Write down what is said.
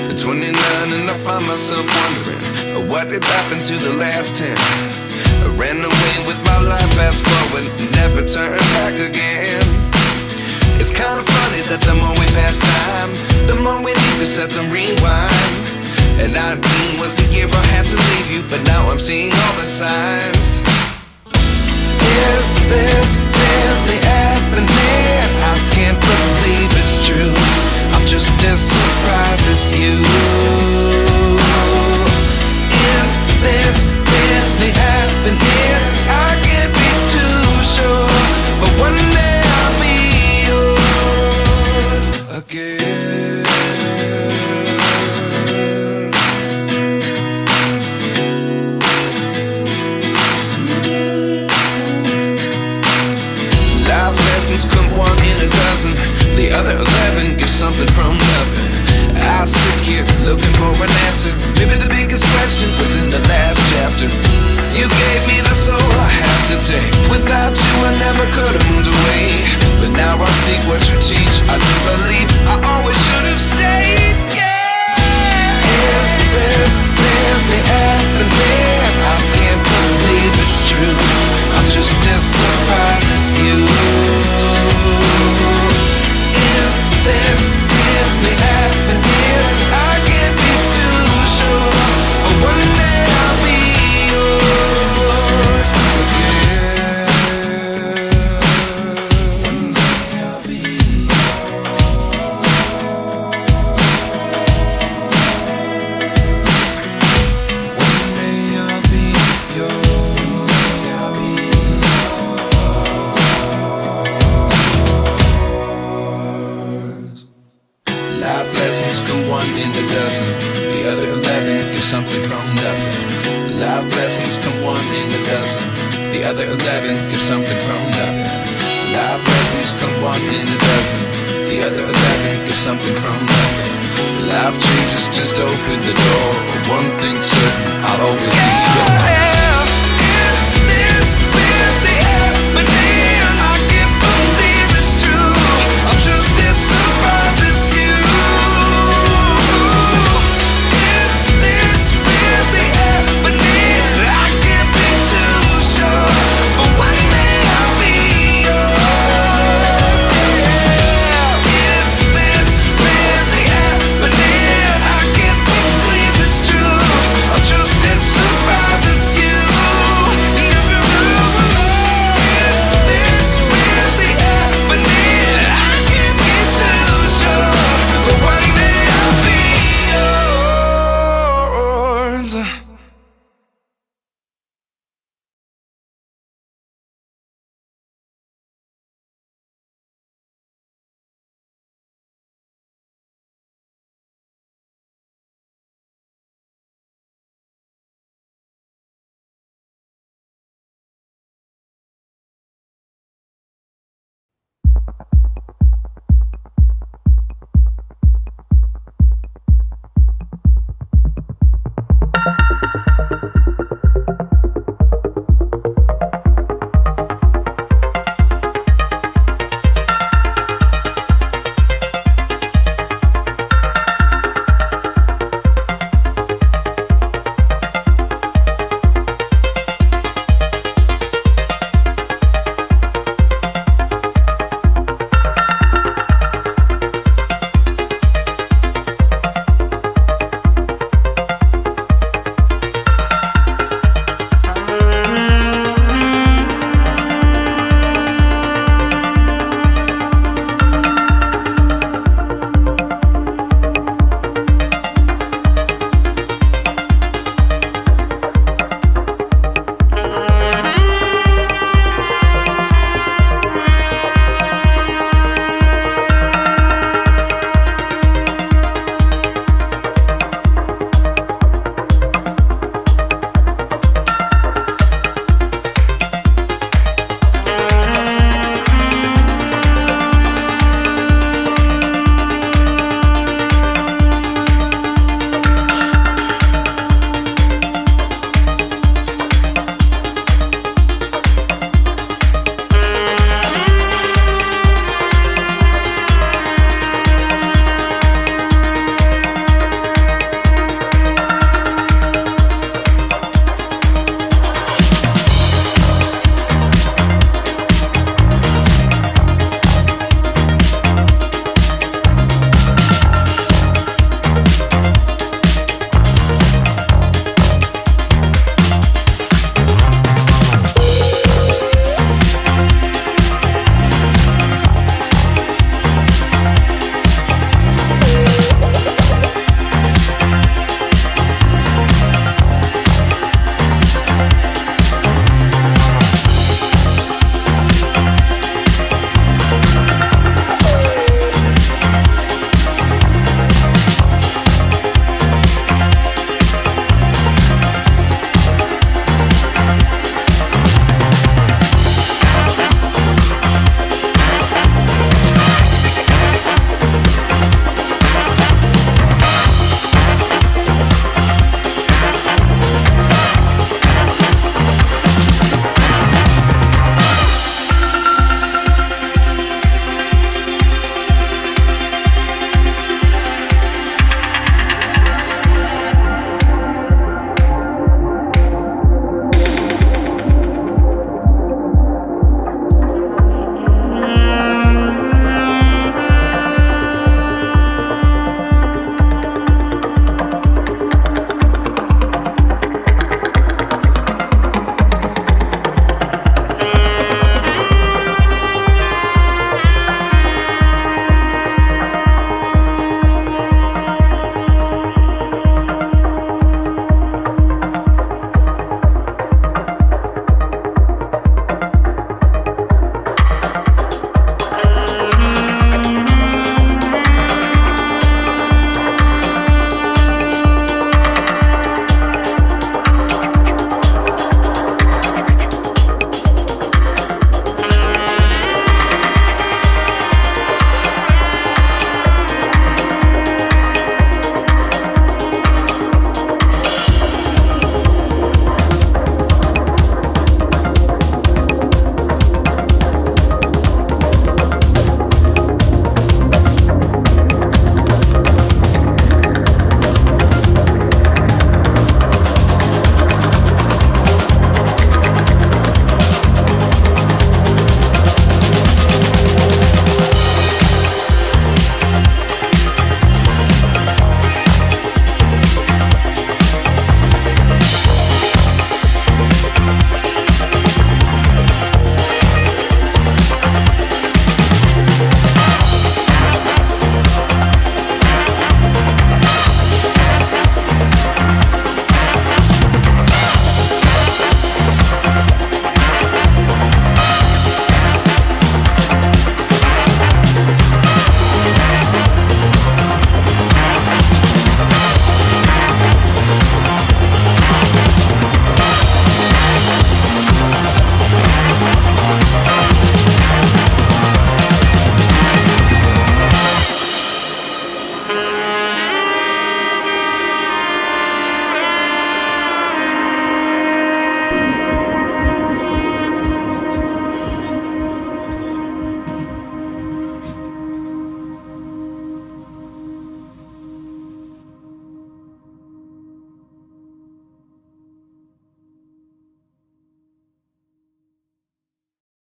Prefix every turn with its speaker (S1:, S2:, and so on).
S1: At 29 and I find myself wondering, what did happen to the last 10? I ran away with my life, fast forward, never turn back again. It's kind of funny that the more we pass time, the more we need to set them rewind. And 19 was the year I had to leave you, but now I'm seeing all the signs. Is this really happening? I can't believe it's true. I'm just as surprised as you. Is this really happening? I can't be too sure, but one day I'll be yours again. Life lessons come one in a dozen, the other 11 give something from nothing. I sit here looking for an answer. Maybe the biggest question was in the last chapter. You gave me the soul I have today. Without you I never could have moved away, but now I see what you teach. I do believe I always should have stayed. Yeah. Is this really happening? I can't believe it's true. I'm just as surprised as you. Is this really happening? I can't be too sure, but one day I'll be yours again. One day I'll be yours. One day I'll be yours. I'll be yours. Life lessons come one in a dozen, the other 11 give something from nothing. Life lessons come one in a dozen, the other 11 give something from nothing. Life lessons come one in a dozen, the other 11 give something from nothing. Life changes just open the door. One thing's certain, I'll always be yours.